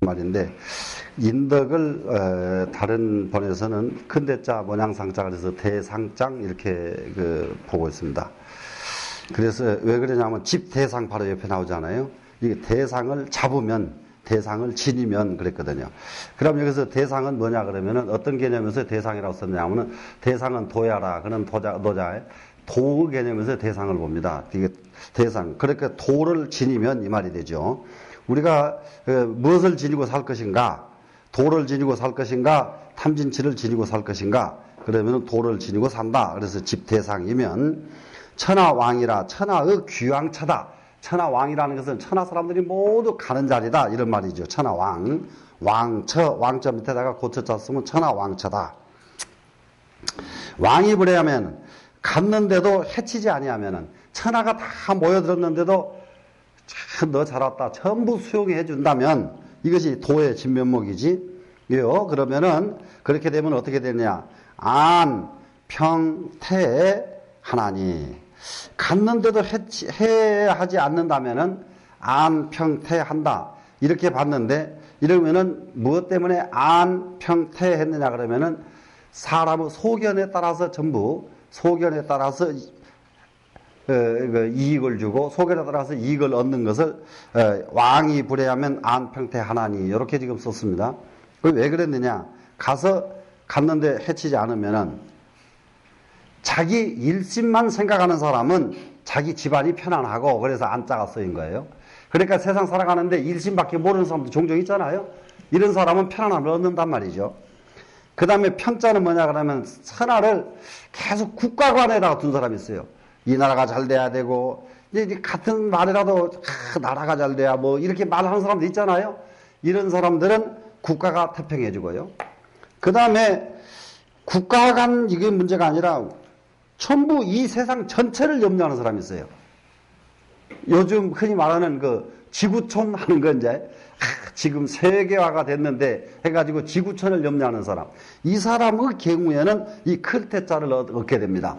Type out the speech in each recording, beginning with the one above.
말인데, 인덕을 다른 번에서는 큰 대자 모양상자 그래서 대상장 이렇게 보고 있습니다. 그래서 왜 그러냐면 집 대상 바로 옆에 나오잖아요. 이게 대상을 잡으면, 대상을 지니면 그랬거든요. 그럼 여기서 대상은 뭐냐 그러면은 어떤 개념에서 대상이라고 썼냐면은 대상은 도야라 그런 노자의 도의 개념에서 대상을 봅니다. 이게 대상. 그러니까 도를 지니면 이 말이 되죠. 우리가 무엇을 지니고 살 것인가? 도를 지니고 살 것인가? 탐진치를 지니고 살 것인가? 그러면 도를 지니고 산다. 그래서 집대상이면 천하왕이라 천하의 귀왕처다. 천하왕이라는 것은 천하 사람들이 모두 가는 자리다. 이런 말이죠. 천하왕. 왕처. 왕처 밑에다가 고처자 쓰면 천하왕처다. 왕이 부려하면 갔는데도 해치지 아니하면은 천하가 다 모여들었는데도 너 잘 왔다. 전부 수용해 준다면 이것이 도의 진면목이지. 요 그러면은 그렇게 되면 어떻게 되느냐? 안, 평, 태 하나니. 갔는데도 해하지 않는다면은 안, 평, 태 한다. 이렇게 봤는데 이러면은 무엇 때문에 안, 평, 태 했느냐 그러면은 사람의 소견에 따라서 전부 소견에 따라서 이익을 주고 소견에 따라서 이익을 얻는 것을 왕이 불해하면 안평태하나니 이렇게 지금 썼습니다. 왜 그랬느냐? 갔는데 해치지 않으면은 자기 일심만 생각하는 사람은 자기 집안이 편안하고 그래서 안자가 쓰인 거예요. 그러니까 세상 살아가는데 일심밖에 모르는 사람도 종종 있잖아요. 이런 사람은 편안함을 얻는단 말이죠. 그 다음에 평자는 뭐냐 그러면 천하를 계속 국가관에다가 둔 사람이 있어요. 이 나라가 잘 돼야 되고, 이제 같은 말이라도, 나라가 잘 돼야 뭐, 이렇게 말하는 사람도 있잖아요. 이런 사람들은 국가가 태평해지고요. 그 다음에 국가 간 이게 문제가 아니라 전부 이 세상 전체를 염려하는 사람이 있어요. 요즘 흔히 말하는 지구촌 하는 건 이제, 지금 세계화가 됐는데 해가지고 지구촌을 염려하는 사람. 이 사람의 경우에는 이 클테자를 얻게 됩니다.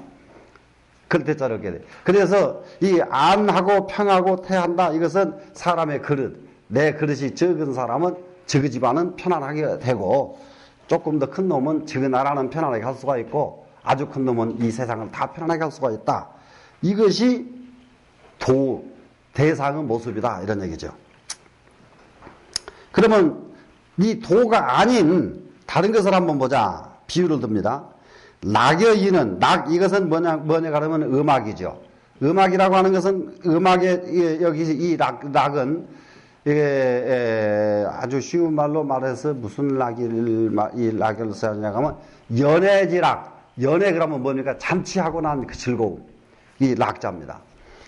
클테자를 얻게 돼. 그래서 이 안하고 평하고 태한다. 이것은 사람의 그릇. 내 그릇이 적은 사람은 저 집안은 편안하게 되고 조금 더 큰 놈은 저 나라는 편안하게 할 수가 있고 아주 큰 놈은 이 세상을 다 편안하게 할 수가 있다. 이것이 대상의 모습이다. 이런 얘기죠. 그러면 이 도가 아닌 다른 것을 한번 보자. 비유를 듭니다. 낙여인은 이것은 뭐냐 그러면 음악이죠. 음악이라고 하는 것은 음악의 여기 이 낙은 이게 아주 쉬운 말로 말해서 무슨 이 낙을 써야냐고 하면 연애지락. 연애 그러면 뭡니까? 잔치하고 난 그 즐거움. 이 낙자입니다.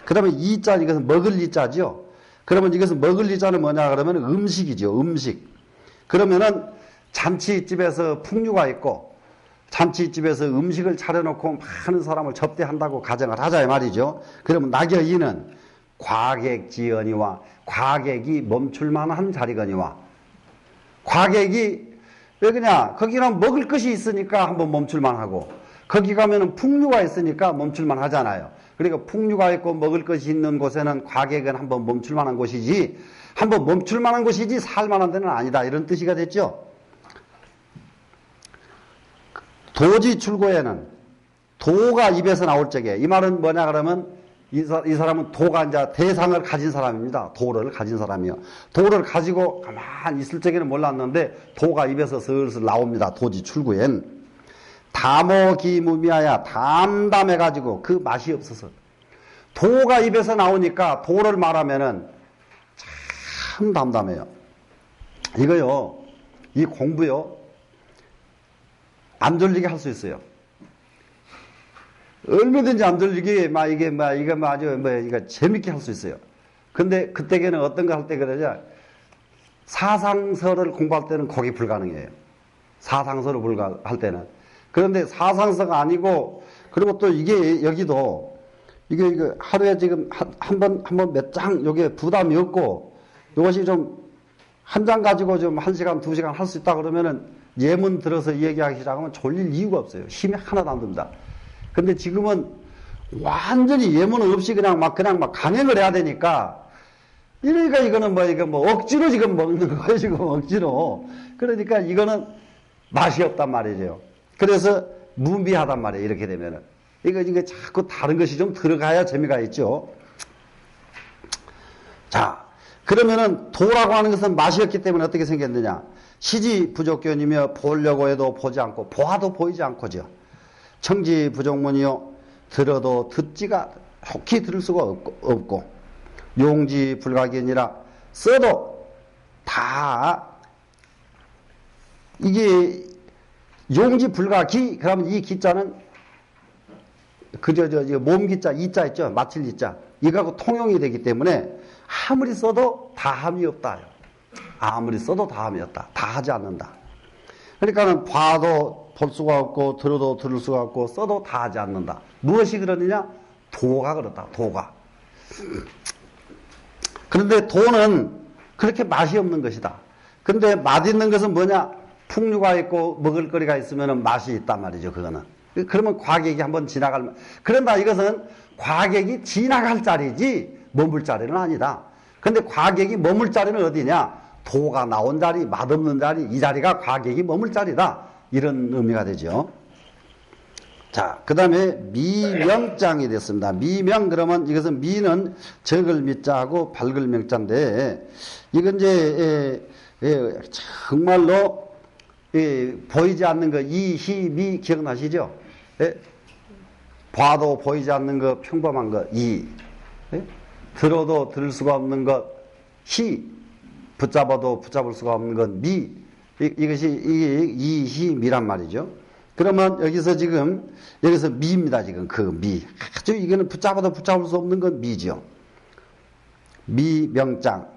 그러면 이자 이것은 먹을 이자죠. 그러면 이것은 먹을 이자는 뭐냐 그러면 음식이죠. 음식. 그러면은 잔치집에서 풍류가 있고 잔치집에서 음식을 차려놓고 많은 사람을 접대한다고 가정을 하자 이 말이죠. 그러면 낙여인은 과객지연이와 과객이 멈출만한 자리거니와 과객이 왜 그냐? 거기는 먹을 것이 있으니까 한번 멈출만하고 거기 가면은 풍류가 있으니까 멈출만 하잖아요. 그러니까 풍류가 있고 먹을 것이 있는 곳에는 과객은 한번 멈출만한 곳이지 한번 멈출만한 곳이지 살만한 데는 아니다. 이런 뜻이가 됐죠. 도지 출고에는 도가 입에서 나올 적에 이 말은 뭐냐 그러면 이 사람은 도가 이제 대상을 가진 사람입니다. 도를 가진 사람이요. 도를 가지고 가만히 있을 적에는 몰랐는데 도가 입에서 슬슬 나옵니다. 도지 출구엔 담오기무미하야 담담해가지고 그 맛이 없어서 도가 입에서 나오니까 도를 말하면은 참 담담해요. 이거요, 이 공부요, 안 졸리게 할 수 있어요. 얼마든지 안 졸리게, 이거 재밌게 할 수 있어요. 근데 그때에는 어떤 거 할 때 그러냐, 사상서를 공부할 때는 거기 불가능해요. 사상서를 할 때는. 그런데 사상서가 아니고, 그리고 또 이게, 여기도, 이게 하루에 지금 한 번 몇 장, 요게 부담이 없고, 이것이 좀, 한 장 가지고 좀 1시간, 2시간 할 수 있다 그러면은 예문 들어서 얘기하기 시작하면 졸릴 이유가 없어요. 힘이 하나도 안 듭니다. 근데 지금은 완전히 예문 없이 그냥 막 강행을 해야 되니까 이러니까 이거는 뭐, 이거 뭐, 억지로 지금 먹는 거예요, 지금 억지로. 그러니까 이거는 맛이 없단 말이죠. 그래서 무미하단 말이에요, 이렇게 되면은. 이거 자꾸 다른 것이 좀 들어가야 재미가 있죠. 자, 그러면은 도라고 하는 것은 맛이 없기 때문에 어떻게 생겼느냐. 시지 부족견이며 보려고 해도 보지 않고, 보아도 보이지 않고죠. 청지 부족문이요. 들어도 듣지가 좋게 들을 수가 없고 용지 불가견이라 써도 다 이게 용지 불가기 그러면 이 기자는 그저 몸기자 이자 있죠. 마칠 이자 이거하고 통용이 되기 때문에 아무리 써도 다함이 없다. 아무리 써도 다함이 없다. 다 하지 않는다. 그러니까는 봐도 볼 수가 없고 들어도 들을 수가 없고 써도 다 하지 않는다. 무엇이 그러느냐? 도가 그렇다. 도가. 그런데 도는 그렇게 맛이 없는 것이다. 근데 맛있는 것은 뭐냐? 풍류가 있고 먹을거리가 있으면 맛이 있단 말이죠. 그거는. 그러면 과객이 한번 지나갈 그런다 이것은 과객이 지나갈 자리지 머물 자리는 아니다. 근데 과객이 머물 자리는 어디냐? 도가 나온 자리, 맛없는 자리, 이 자리가 과객이 머물 자리다. 이런 의미가 되죠. 자, 그 다음에 미명장이 됐습니다. 미명 그러면 이것은 미는 적을 미자하고 밝을 명자인데 이건 이제 정말로 보이지 않는 거 이, 희, 미 기억나시죠? 봐도 보이지 않는 거 평범한 거 이, 들어도 들을 수가 없는 것 희, 붙잡아도 붙잡을 수가 없는 건 미. 이것이 이, 희, 미란 말이죠. 그러면 여기서 미입니다. 지금 그 미. 아주 이거는 붙잡아도 붙잡을 수 없는 건 미죠. 미명장.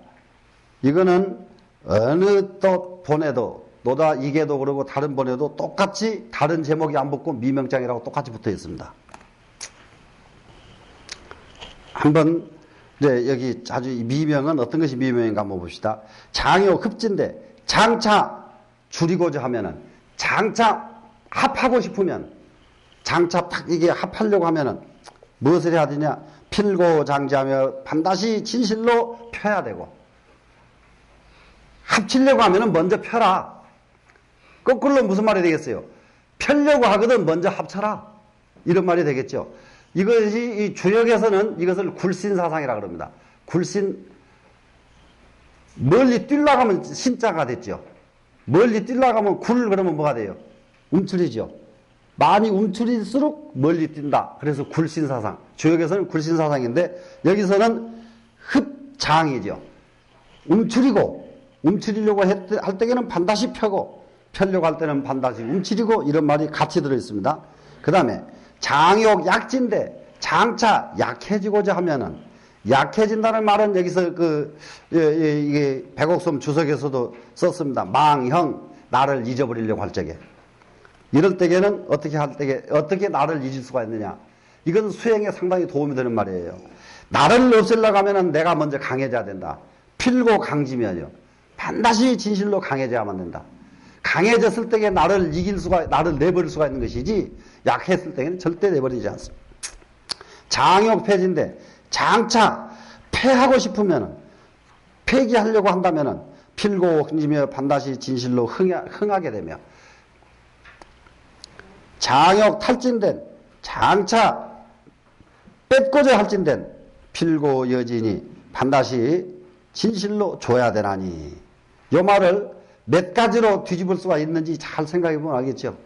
이거는 어느 또 본에도 노다 이게도 그러고 다른 본에도 똑같이 다른 제목이 안 붙고 미명장이라고 똑같이 붙어 있습니다. 한번 네, 여기 아주 미명은 어떤 것이 미명인가 한번 봅시다. 장요 급진데 장차 줄이고자 하면은 장차 합하고 싶으면 장차 딱 이게 합하려고 하면은 무엇을 해야 되냐? 필고 장지하며 반드시 진실로 펴야 되고 합치려고 하면은 먼저 펴라. 거꾸로 무슨 말이 되겠어요? 펴려고 하거든 먼저 합쳐라. 이런 말이 되겠죠. 이것이 이 주역에서는 이것을 굴신사상이라 그럽니다. 굴신 멀리 뛰려고 하면 신자가 됐죠. 멀리 뛰려고 하면 굴 그러면 뭐가 돼요? 움츠리죠. 많이 움츠릴수록 멀리 뛴다. 그래서 굴신사상. 주역에서는 굴신사상인데 여기서는 흡장이죠. 움츠리려고 할 때에는 반드시 펴고 펴려고 할 때는 반드시 움츠리고 이런 말이 같이 들어있습니다. 그 다음에 장욕 약진데 장차 약해지고자 하면은 약해진다는 말은 여기서 이게 백옥섬 주석에서도 썼습니다. 망형 나를 잊어버리려고 할 적에 이럴 때에는 어떻게 나를 잊을 수가 있느냐? 이건 수행에 상당히 도움이 되는 말이에요. 나를 없애려고 하면은 내가 먼저 강해져야 된다. 필고 강지면요. 반드시 진실로 강해져야만 된다. 강해졌을 때에 나를 내버릴 수가 있는 것이지 약했을 때에는 절대 내버리지 않습니다. 장욕 폐지인데 장차 폐하고 싶으면은 폐기하려고 한다면은 필고 흥지며 반드시 진실로 흥하게 되며 장욕 탈진된 장차 뺏고자 할진된 필고 여진이 반드시 진실로 줘야 되나니 이 말을 몇 가지로 뒤집을 수가 있는지 잘 생각해 보면 알겠죠.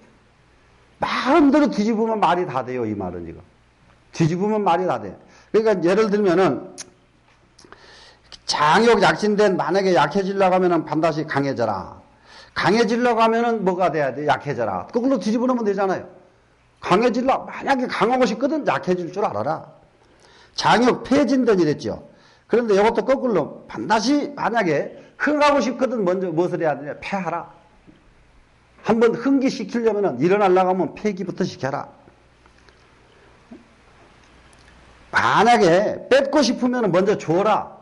마음대로 뒤집으면 말이 다 돼요. 이 말은 지금 뒤집으면 말이 다 돼요. 그러니까 예를 들면은 장욕 약진된 만약에 약해지려고 하면은 반드시 강해져라. 강해지려고 하면은 뭐가 돼야 돼? 약해져라. 그걸로 뒤집어 놓으면 되잖아요. 만약에 강하고 싶거든 약해질 줄 알아라. 장욕 폐진된 이랬죠. 그런데 이것도 거꾸로 반드시 만약에 흥하고 싶거든 먼저 무엇을 해야 되냐? 폐하라. 한번 흥기시키려면 일어나려고 하면 폐기부터 시켜라. 만약에 뺏고 싶으면 먼저 줘라.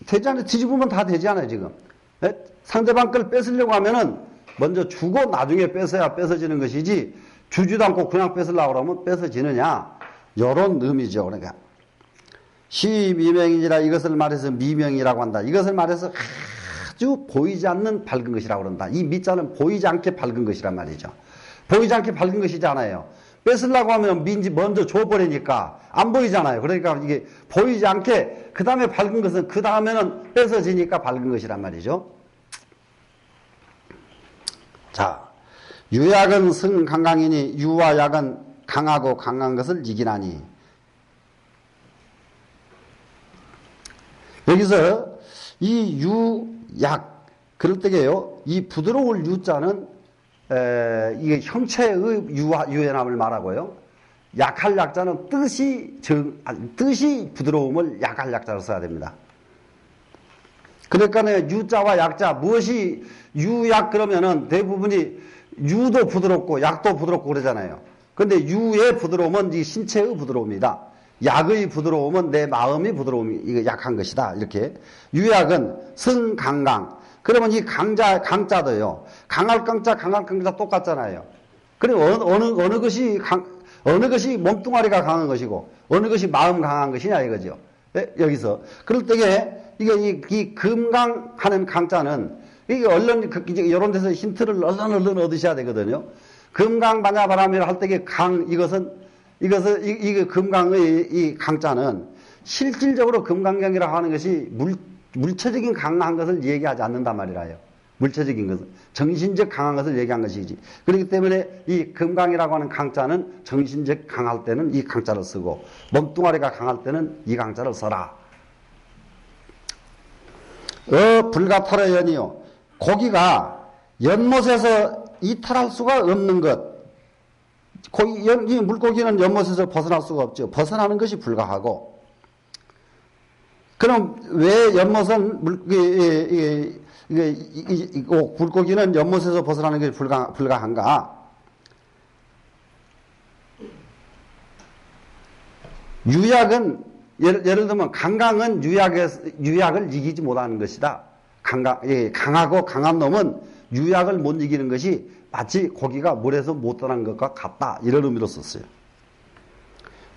되지 않아요? 뒤집으면 다 되지 않아요, 지금. 상대방 걸 뺏으려고 하면은 먼저 주고 나중에 뺏어야 뺏어지는 것이지 주지도 않고 그냥 뺏으려고 하면 뺏어지느냐. 요런 의미죠. 그러니까 시미명이니라 이것을 말해서 미명이라고 한다. 이것을 말해서 아주 보이지 않는 밝은 것이라고 그런다. 이 미자는 보이지 않게 밝은 것이란 말이죠. 보이지 않게 밝은 것이잖아요. 뺏으려고 하면 민지 먼저 줘버리니까 안 보이잖아요. 그러니까 이게 보이지 않게 그 다음에 밝은 것은 그 다음에는 뺏어지니까 밝은 것이란 말이죠. 자, 유약은 승강강이니 유와 약은 강하고 강한 것을 이기나니. 여기서 이 유약 그럴 때게요. 이 부드러울 유자는 이게 형체의 유연함을 말하고요. 약할 약자는 뜻이 부드러움을 약할 약자로 써야 됩니다. 그러니까 유자와 약자 무엇이 유약 그러면은 대부분이 유도 부드럽고 약도 부드럽고 그러잖아요. 근데 유의 부드러움은 이 신체의 부드러움이다. 약의 부드러움은 내 마음이 부드러움이 이거 약한 것이다. 이렇게 유약은 승강강. 그러면 이 강자도요. 강할 강자 똑같잖아요. 그럼 어느 것이 몸뚱아리가 강한 것이고 어느 것이 마음 강한 것이냐 이거죠. 네? 여기서 그럴 때에 이게 이 금강하는 강자는 이게 얼른 이제 이런 데서 힌트를 얼른 얻으셔야 되거든요. 금강 반야바람이라 할 때에 이게 금강의 이 강자는 실질적으로 금강경이라고 하는 것이 물체적인 강한 것을 얘기하지 않는단 말이라요. 물체적인 것은 정신적 강한 것을 얘기한 것이지. 그렇기 때문에 이 금강이라고 하는 강자는 정신적 강할 때는 이 강자를 쓰고 몸뚱아리가 강할 때는 이 강자를 써라. 불가탈의 연이요. 고기가 연못에서 이탈할 수가 없는 것. 이 물고기는 연못에서 벗어날 수가 없죠. 벗어나는 것이 불가하고. 그럼 왜 연못은 물고기는 연못에서 벗어나는 것이 불가한가? 유약은 예를 들면 강강은 유약을 이기지 못하는 것이다. 강하고 강한 놈은 유약을 못 이기는 것이 마치 고기가 물에서 못 떠난 것과 같다. 이런 의미로 썼어요.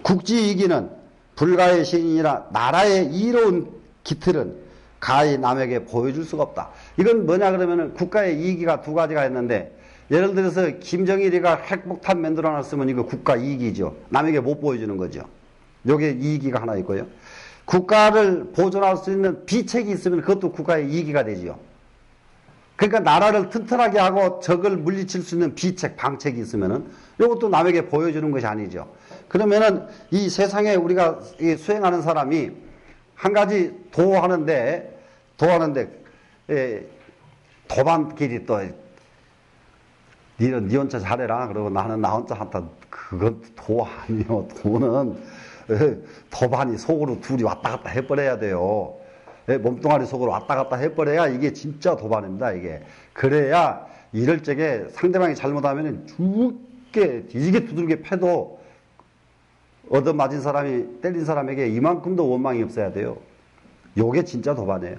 국지이기는 불가의 신이라 나라의 이로운 기틀은 가히 남에게 보여줄 수가 없다. 이건 뭐냐 그러면은 국가의 이익이가 두 가지가 있는데 예를 들어서 김정일이가 핵폭탄 만들어 놨으면 이거 국가 이익이죠. 남에게 못 보여주는 거죠. 요게 이익이가 하나 있고요. 국가를 보존할 수 있는 비책이 있으면 그것도 국가의 이익이가 되지요. 그러니까 나라를 튼튼하게 하고 적을 물리칠 수 있는 비책, 방책이 있으면은 이것도 남에게 보여주는 것이 아니죠. 그러면은 이 세상에 우리가 수행하는 사람이 한 가지 도하는데 도반끼리 또 니 혼자 잘해라. 그러고 나는 나 혼자 한다. 그건 도 아니요. 도는 도반이 속으로 둘이 왔다 갔다 해버려야 돼요. 몸뚱아리 속으로 왔다 갔다 해버려야 이게 진짜 도반입니다. 이게 그래야 이럴 적에 상대방이 잘못하면 뒤지게 두들겨 패도 얻어맞은 사람이 때린 사람에게 이만큼도 원망이 없어야 돼요. 요게 진짜 도반이에요.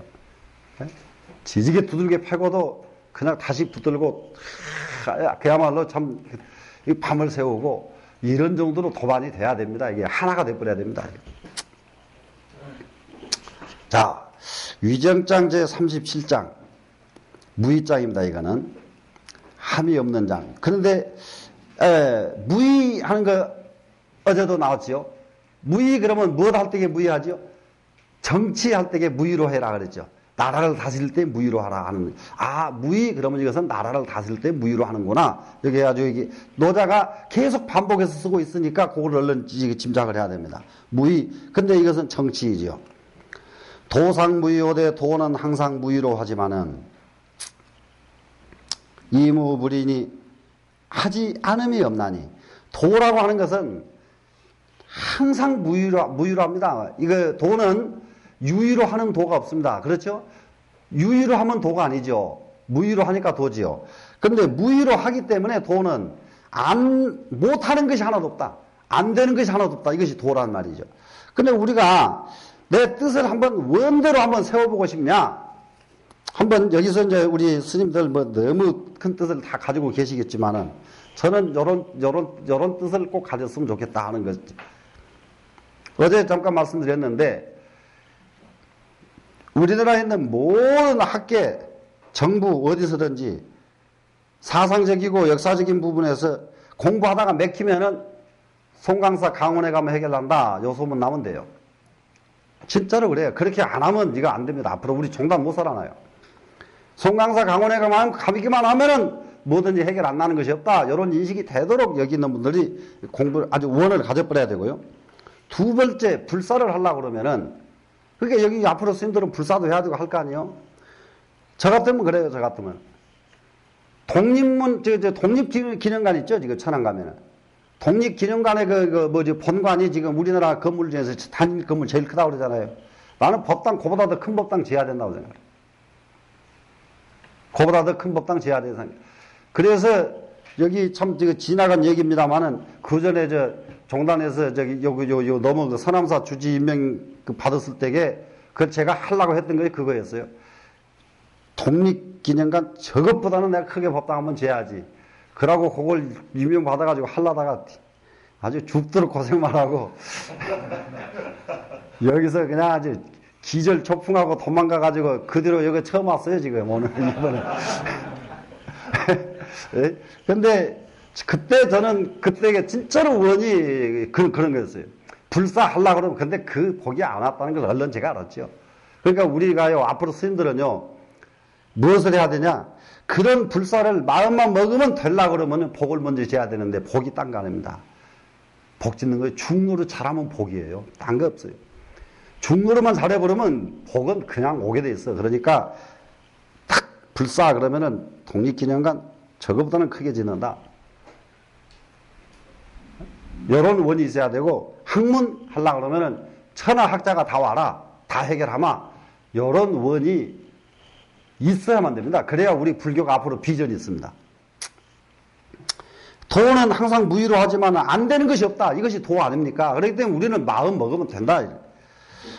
뒤지게 두들겨 패고도 그냥 다시 붙들고 그야말로 참 밤을 새우고 이런 정도로 도반이 돼야 됩니다. 이게 하나가 돼버려야 됩니다. 자, 위정장 제37장 무의장입니다. 이거는 함이 없는 장. 그런데 무의하는 거 어제도 나왔지요. 무의 그러면 무엇 할 때에 무의하죠? 정치할 때에 무의로 해라 그랬죠. 나라를 다스릴 때 무의로 하라 하는. 무의 그러면 이것은 나라를 다스릴 때 무의로 하는구나. 여기 아주 이게 노자가 계속 반복해서 쓰고 있으니까 그걸 얼른 짐작을 해야 됩니다. 무의. 근데 이것은 정치이죠. 도상무의호되 도는 항상 무의로 하지만은 이무불이니 하지 않음이 없나니. 도라고 하는 것은 항상 무의로 합니다. 이거 도는 유의로 하는 도가 없습니다. 그렇죠? 유의로 하면 도가 아니죠. 무의로 하니까 도지요. 그런데 무의로 하기 때문에 도는 못하는 것이 하나도 없다. 안 되는 것이 하나도 없다. 이것이 도란 말이죠. 근데 우리가 내 뜻을 한번 원대로 한번 세워보고 싶냐? 한번 여기서 이제 우리 스님들 뭐 너무 큰 뜻을 다 가지고 계시겠지만은 저는 요런 뜻을 꼭 가졌으면 좋겠다 하는 거죠. 어제 잠깐 말씀드렸는데 우리나라에 있는 모든 학계, 정부 어디서든지 사상적이고 역사적인 부분에서 공부하다가 맥히면은 송강사 강원에 가면 해결한다. 요 소문 나면 돼요. 진짜로 그래요. 그렇게 안 하면 이거 안 됩니다. 앞으로 우리 종단 못 살아나요. 송강사 강원에 가기만 하면은 뭐든지 해결 안 나는 것이 없다. 이런 인식이 되도록 여기 있는 분들이 공부를 아주 원을 가져버려야 되고요. 두 번째, 불사를 하려고 그러면은, 그러니까 여기 앞으로 스님들은 불사도 해야 되고 할 거 아니에요? 저 같으면 그래요, 저 같으면. 독립기념관 있죠, 지금 천안 가면은. 독립기념관의 본관이 지금 우리나라 건물 중에서 단일 건물 제일 크다고 그러잖아요. 나는 법당, 그보다 더 큰 법당 지어야 된다고 생각해요. 그보다 더 큰 법당 지어야 된다고 생각해요. 그래서 여기 참 지나간 얘기입니다만은 그 전에 종단에서 너무 서남사 주지 임명 받았을 때게 그 제가 하려고 했던 게 그거였어요. 독립기념관 저것보다는 내가 크게 법당 한번 지어야지. 그러고 그걸 임명 받아가지고 하려다가 아주 죽도록 고생만 하고 여기서 그냥 아주 기절초풍하고 도망가가지고 그 뒤로 여기 처음 왔어요 지금 오늘 이번에. 근데 그때 저는 그때 진짜로 원이 그런 거였어요. 불사하려고 그러면 근데 그 복이 안 왔다는 걸 얼른 제가 알았죠. 그러니까 우리가요 앞으로 스님들은요 무엇을 해야 되냐, 그런 불사를 마음만 먹으면 되려고 그러면 복을 먼저 지어야 되는데 복이 딴 거 아닙니다. 복 짓는 거예요. 중노릇 잘하면 복이에요. 딴 거 없어요. 중노릇만 잘해버리면 복은 그냥 오게 돼 있어. 그러니까 탁 불사 그러면은 독립기념관 저거보다는 크게 짓는다. 이런 원이 있어야 되고, 학문 하려고 그러면은 천하학자가 다 와라. 다 해결하마. 이런 원이 있어야만 됩니다. 그래야 우리 불교가 앞으로 비전이 있습니다. 도는 항상 무의로 하지만 안 되는 것이 없다. 이것이 도 아닙니까? 그렇기 때문에 우리는 마음 먹으면 된다.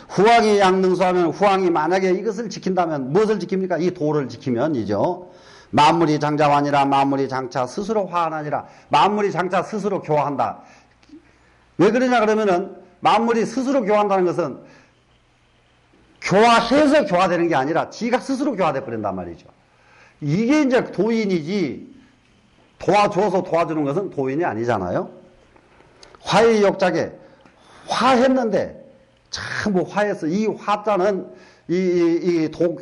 후왕이 양능수하면 후왕이 만약에 이것을 지킨다면 무엇을 지킵니까? 이 도를 지키면이죠. 만물이 장자환이라 만물이 장차 스스로 화하나니라. 만물이 장차 스스로 교화한다. 왜 그러냐 그러면은 만물이 스스로 교화한다는 것은 교화해서 교화되는 게 아니라 지가 스스로 교화돼 버린단 말이죠. 이게 이제 도인이지, 도와줘서 도와주는 것은 도인이 아니잖아요. 화의 역작에 화했는데 참 화했어. 이 화자는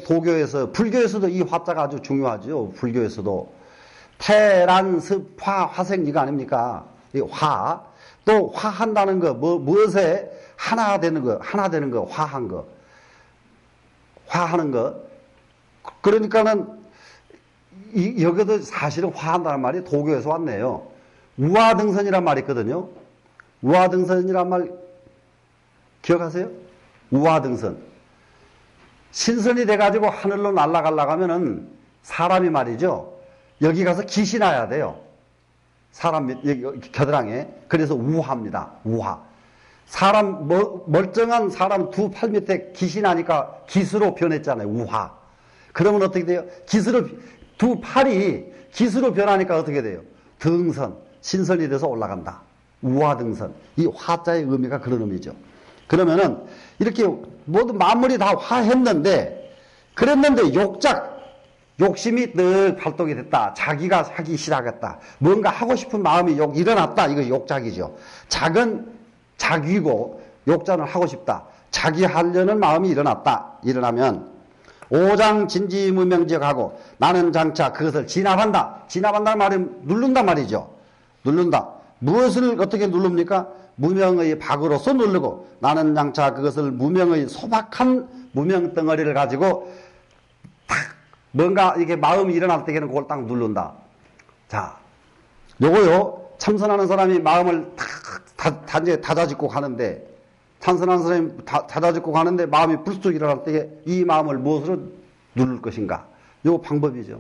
도교에서, 불교에서도 이 화자가 아주 중요하죠. 불교에서도 태란습화 화생 이거 아닙니까? 이 화. 또 화한다는 거, 무엇에 하나 되는 거, 화한 거. 화하는 것. 그러니까는 여기도 사실은 화한다는 말이 도교에서 왔네요. 우화등선이란 말이 있거든요. 우화등선이란 말 기억하세요? 우화등선. 신선이 돼가지고 하늘로 날아가려고 하면은 사람이 말이죠. 여기 가서 깃이 나야 돼요. 사람 겨드랑이에. 그래서 우화입니다. 우화. 사람, 멀쩡한 사람 두 팔 밑에 깃이 나니까 깃으로 변했잖아요. 우화. 그러면 어떻게 돼요? 두 팔이 깃으로 변하니까 어떻게 돼요? 등선, 신선이 돼서 올라간다. 우화등선. 이 화자의 의미가 그런 의미죠. 그러면은 이렇게 모든 만물이 다 화했는데, 그랬는데 욕심이 늘 발동이 됐다. 자기가 하기 시작했다. 뭔가 하고 싶은 마음이 일어났다. 이거 욕작이죠. 작은 자기고 욕자는 하고 싶다. 자기 하려는 마음이 일어났다. 일어나면 오장진지무명지역하고 나는 장차 그것을 진압한다. 진압한다는 말이 누른단 말이죠. 누른다. 무엇을 어떻게 누릅니까? 무명의 박으로서 누르고 나는 장차 그것을 무명의 소박한 무명 덩어리를 가지고 탁 뭔가 이게 마음이 일어날 때에는 그걸 딱 누른다. 자, 요거요. 참선하는 사람이 마음을 다다짓고 가는데, 참선하는 사람이 다다짓고 가는데 마음이 불쑥 일어날 때에 이 마음을 무엇으로 누를 것인가? 요 방법이죠.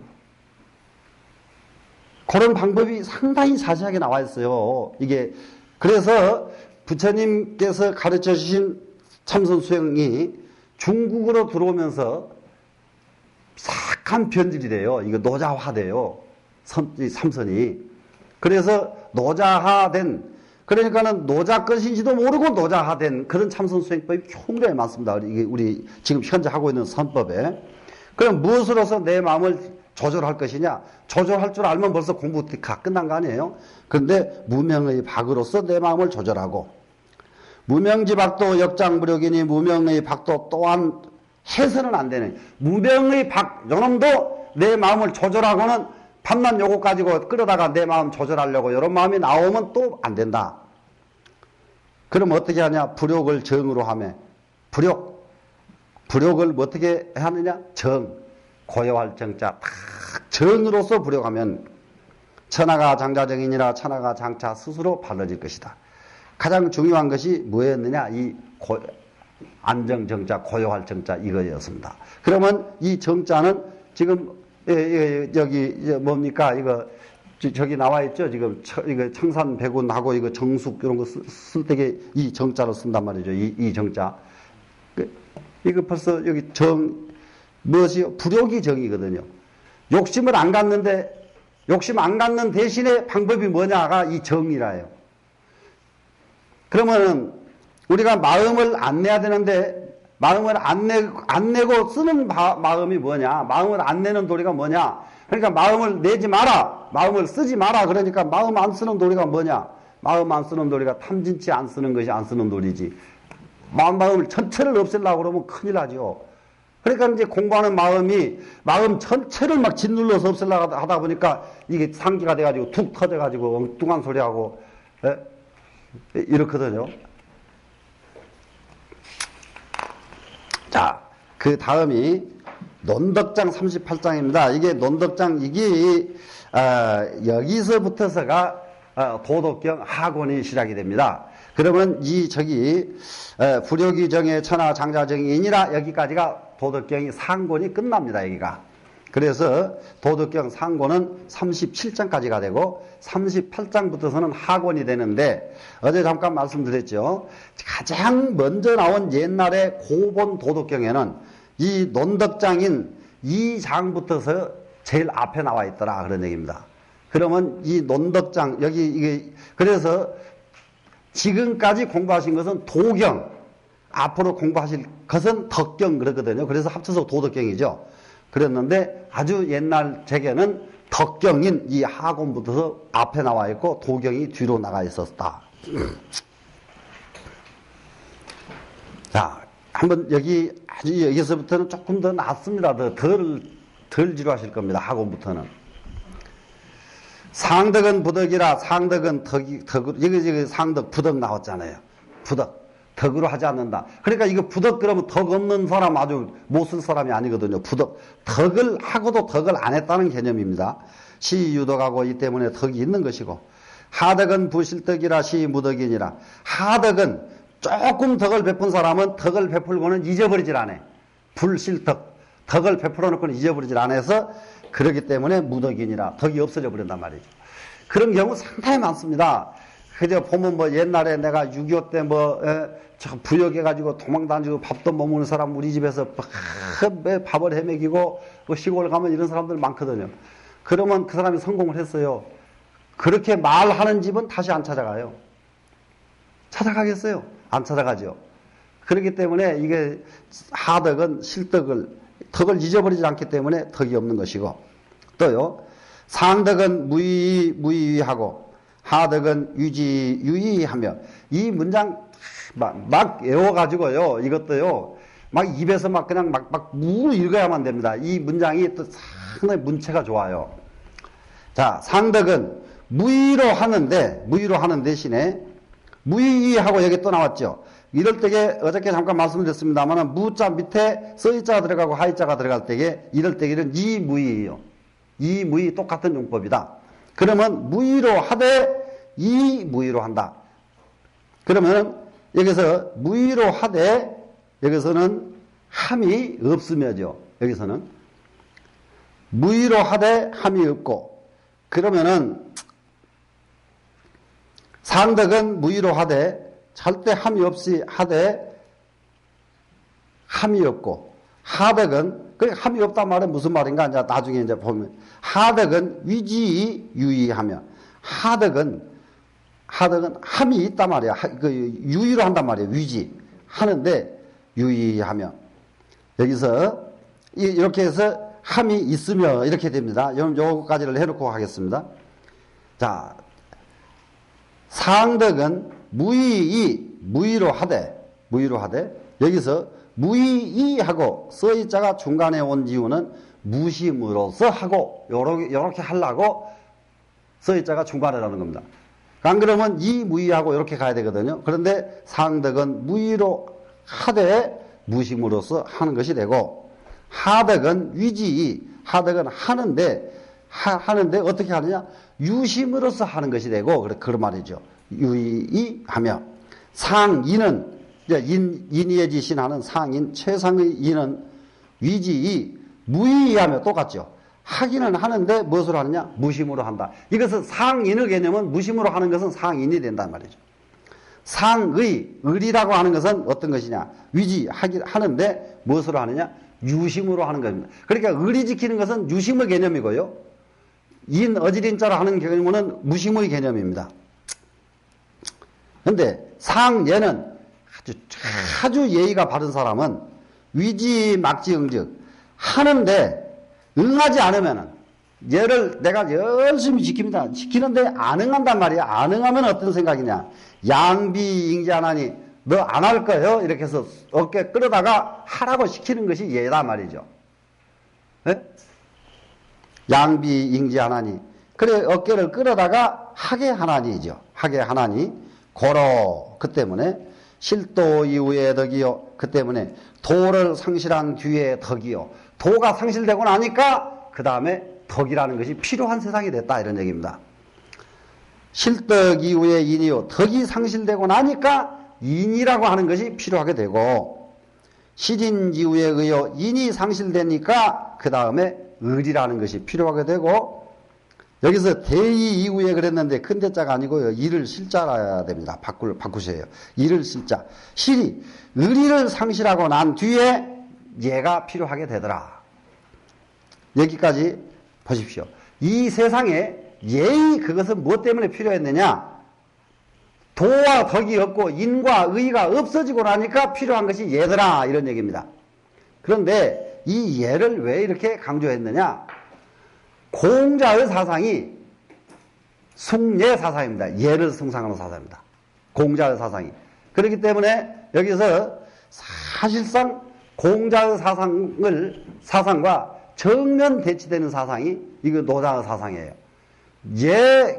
그런 방법이 상당히 자세하게 나와 있어요. 이게 그래서 부처님께서 가르쳐 주신 참선 수행이 중국으로 들어오면서 싹한 변질이 돼요. 이거 노자화돼요. 참선이. 그래서 노자화된 그러니까는 노자 것인지도 모르고 노자화된 그런 참선 수행법이 굉장히 많습니다. 이게 우리 지금 현재 하고 있는 선법에. 그럼 무엇으로서 내 마음을 조절할 것이냐? 조절할 줄 알면 벌써 공부 다 끝난 거 아니에요? 그런데 무명의 박으로서 내 마음을 조절하고, 무명지박도 역장무력이니 무명의 박도 또한 해서는 안 되는, 무명의 박, 요놈도 내 마음을 조절하고는 밤낮 요거 가지고 끌어다가 내 마음 조절하려고 이런 마음이 나오면 또 안 된다. 그럼 어떻게 하냐? 불욕을 정으로 하며, 불욕을 어떻게 하느냐? 정, 고요할 정자, 딱 정으로서 불욕하면 천하가 장자정이니라 천하가 장차 스스로 발라질 것이다. 가장 중요한 것이 뭐였느냐? 이 안정정자, 고요할 정자 이거였습니다. 그러면 이 정자는 지금 여기 뭡니까? 이거 저기 나와 있죠. 지금 이거 청산백운하고 이거 정숙 이런 거 쓸 때에 이 정자를 쓴단 말이죠. 이 정자. 이거 벌써 여기 무엇이 불욕이 정이거든요. 욕심을 안 갖는데, 욕심 안 갖는 대신에 방법이 뭐냐가 이 정이라요. 그러면은 우리가 마음을 안 내야 되는데, 마음을 안 내고 쓰는 마음이 뭐냐? 마음을 안 내는 도리가 뭐냐? 그러니까 마음을 내지 마라! 마음을 쓰지 마라! 그러니까 마음 안 쓰는 도리가 뭐냐? 마음 안 쓰는 도리가 탐진치 안 쓰는 것이 안 쓰는 도리지. 마음을 전체를 없애려고 그러면 큰일 나죠. 그러니까 이제 공부하는 마음이 마음 전체를 막 짓눌러서 없애려고 하다 보니까 이게 상기가 돼가지고 툭 터져가지고 엉뚱한 소리하고, 이렇거든요. 자, 그 다음이 논덕장 38장입니다. 이게 논덕장, 이게, 여기서부터서가 도덕경 하권이 시작이 됩니다. 그러면 불욕이 정의 천하 장자정이니라 여기까지가 도덕경이 상권이 끝납니다. 여기가. 그래서 도덕경 상권은 37장까지가 되고 38장부터서는 하권이 되는데, 어제 잠깐 말씀드렸죠. 가장 먼저 나온 옛날의 고본 도덕경에는 이 논덕장인 2장부터서 제일 앞에 나와 있더라, 그런 얘기입니다. 그러면 이 논덕장 이게 그래서 지금까지 공부하신 것은 도경, 앞으로 공부하실 것은 덕경 그러거든요. 그래서 합쳐서 도덕경이죠. 그랬는데 아주 옛날 책에는 덕경인 이 하권부터서 앞에 나와 있고 도경이 뒤로 나가 있었다. 자, 한번 여기서부터는 조금 더 낫습니다. 덜 지루하실 겁니다. 하권부터는. 상덕은 부덕이라. 상덕은 여기 상덕 부덕 나왔잖아요. 부덕. 덕으로 하지 않는다. 그러니까 이거 부덕 그러면 덕 없는 사람 아주 못 쓸 사람이 아니거든요. 부덕. 덕을 하고도 덕을 안 했다는 개념입니다. 시유덕하고 이 때문에 덕이 있는 것이고, 하덕은 부실덕이라 시무덕이니라. 하덕은 조금 덕을 베푼 사람은 덕을 베풀고는 잊어버리질 않아. 불실덕. 덕을 베풀어 놓고는 잊어버리질 않아서 그렇기 때문에 무덕이니라. 덕이 없어져 버린단 말이죠. 그런 경우 상당히 많습니다. 그저 보면 옛날에 내가 6.25 때 부역해가지고 도망다니고 밥도 못 먹는 사람 우리 집에서 밥을 헤매기고 시골 가면 이런 사람들 많거든요. 그러면 그 사람이 성공을 했어요. 그렇게 말하는 집은 다시 안 찾아가요. 찾아가겠어요? 안 찾아가죠. 그렇기 때문에 이게 하덕은 덕을 잊어버리지 않기 때문에 덕이 없는 것이고, 또요, 상덕은 무의하고 하덕은 유의하며. 이 문장 막 외워가지고요, 이것도요, 막 입에서 그냥 무 읽어야만 됩니다. 이 문장이 또 상당히 문체가 좋아요. 자, 상덕은 무의로 하는 대신에 무의하고 여기 또 나왔죠. 이럴 때에 어저께 잠깐 말씀드렸습니다만 무자 밑에 서이자가 들어가고 하이자가 들어갈 때에 이럴 때에는 이무의예요. 이무의 똑같은 용법이다. 그러면 무의로 하되 이무의로 한다. 그러면 여기서 무의로 하되 여기서는 함이 없으며죠. 여기서는 무의로 하되 함이 없고, 그러면은 상덕은 무의로 하되 절대 함이 없이 하되 함이 없고, 하덕은 함이 없단 말은 무슨 말인가? 이제 나중에 이제 보면 하덕은 위지 유의하며, 하덕은 하덕은 함이 있단 말이야. 그 유의로 한단 말이야. 위지. 하는데 유의하며. 여기서 이렇게 해서 함이 있으며 이렇게 됩니다. 여러분 요거까지를 해놓고 하겠습니다. 자, 상덕은 무의로 하되 여기서 무의하고 서의자가 중간에 온 이유는 무심으로서 하고 요렇게 하려고 서의자가 중간에 나오는 겁니다. 안 그러면 이 무의하고 이렇게 가야 되거든요. 그런데 상덕은 무의로 하되 무심으로서 하는 것이 되고, 하덕은 하덕은 하는데 어떻게 하느냐? 유심으로서 하는 것이 되고, 그런 말이죠. 유의하며. 상인은, 인의의 지신하는 상인, 최상의 인은 무의하며 똑같죠. 하기는 하는데 무엇으로 하느냐? 무심으로 한다. 이것은 상인의 개념은 무심으로 하는 것은 상인이 된단 말이죠. 의리라고 하는 것은 어떤 것이냐? 하는데 무엇으로 하느냐? 유심으로 하는 겁니다. 그러니까 의리 지키는 것은 유심의 개념이고요. 어지린자로 하는 경우는 무심의 개념입니다. 그런데 상예는 아주 예의가 바른 사람은 위지막지응즉 하는데 응하지 않으면은 얘를 내가 열심히 지킵니다. 지키는데 안 응한단 말이야. 안 응하면 어떤 생각이냐? 양비잉지하나니 너 안 할 거예요? 이렇게 해서 어깨 끌어다가 하라고 시키는 것이 예다 말이죠. 네? 양비잉지하나니 그래 어깨를 끌어다가 하게 하나니죠. 하게 하나니 고로 그 때문에 실도 이후에 덕이요. 그 때문에 도를 상실한 뒤에 덕이요. 도가 상실되고 나니까 그 다음에 덕이라는 것이 필요한 세상이 됐다 이런 얘기입니다. 실덕 이후에 인이요. 덕이 상실되고 나니까 인이라고 하는 것이 필요하게 되고, 실인 이후에 의요. 인이 상실되니까 그 다음에 의리라는 것이 필요하게 되고, 여기서 대의 이후에 그랬는데 큰 대자가 아니고요. 이를 실자라야 됩니다. 바꾸셔야 해요. 이를 실자. 실이 의리를 상실하고 난 뒤에 얘가 필요하게 되더라. 여기까지 보십시오. 이 세상에 예의 그것은 무엇 때문에 필요했느냐? 도와 덕이 없고 인과 의가 없어지고 나니까 필요한 것이 예더라 이런 얘기입니다. 그런데 이 예를 왜 이렇게 강조했느냐? 공자의 사상이 숭예 사상입니다. 예를 숭상하는 사상입니다. 공자의 사상이. 그렇기 때문에 여기서 사실상 공자의 사상과 정면 대치되는 사상이 이거 노자의 사상이에요.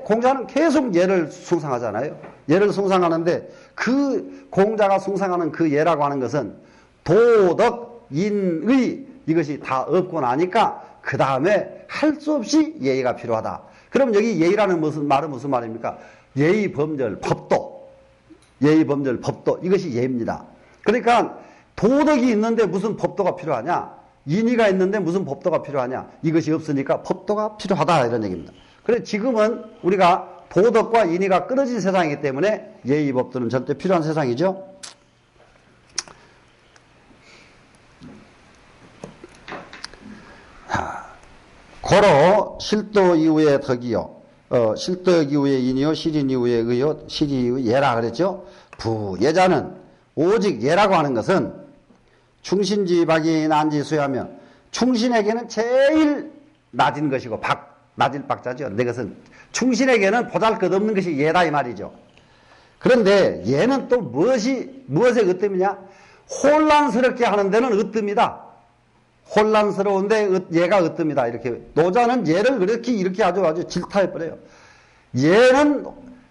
공자는 계속 예를 숭상하잖아요. 예를 숭상하는데 그 공자가 숭상하는 그 예라고 하는 것은 도덕, 인의 이것이 다 없고 나니까 그 다음에 할 수 없이 예의가 필요하다. 그럼 여기 예의라는 말은 무슨 말입니까? 예의, 범절, 법도. 예의, 범절, 법도. 이것이 예입니다. 그러니까 도덕이 있는데 무슨 법도가 필요하냐? 인의가 있는데 무슨 법도가 필요하냐? 이것이 없으니까 법도가 필요하다 이런 얘기입니다. 그래서 지금은 우리가 도덕과 인의가 끊어진 세상이기 때문에 예의, 법도는 절대 필요한 세상이죠. 고로 실도 이후에 덕이요. 실덕 이후에 인이요. 실인 이후에 의요. 실이 이후에 예라 그랬죠. 예자는 오직 예라고 하는 것은 충신지박이 난지수하며 충신에게는 제일 낮은 것이고 낮을 박자죠. 근데 그것은 충신에게는 보잘것없는 것이 예다 이 말이죠. 그런데 예는 또 무엇의 으뜸이냐? 혼란스럽게 하는 데는 으뜸이다. 혼란스러운데 예가 으뜸이다. 이렇게 노자는 예를 이렇게 아주 질타해버려요. 예는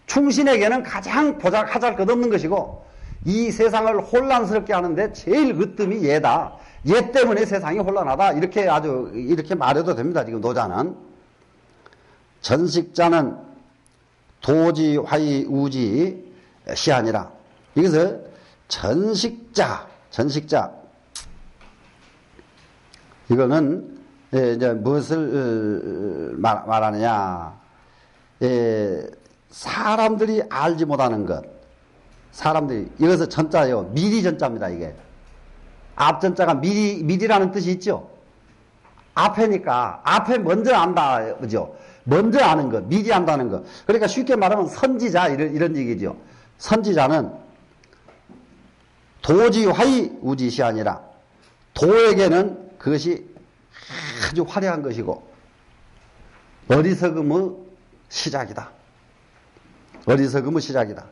충신에게는 가장 하잘것없는 것이고 이 세상을 혼란스럽게 하는데 제일 으뜸이 예다. 예 때문에 세상이 혼란하다. 이렇게 말해도 됩니다. 지금 노자는. 전식자는 도지, 화이, 우지, 시아니라. 여기서 전식자. 이거는 이제 무엇을 말하느냐? 사람들이 알지 못하는 것. 이것은 전자예요. 미리 전자입니다. 이게 앞전자가 미리라는 뜻이 있죠. 앞에니까 앞에 먼저 안다, 그죠? 먼저 아는 것, 미리 안다는 것. 그러니까 쉽게 말하면 선지자, 이런 얘기죠. 선지자는 도지화의 우지시 아니라 도에게는 그것이 아주 화려한 것이고 어리석음의 시작이다. 어리석음의 시작이다.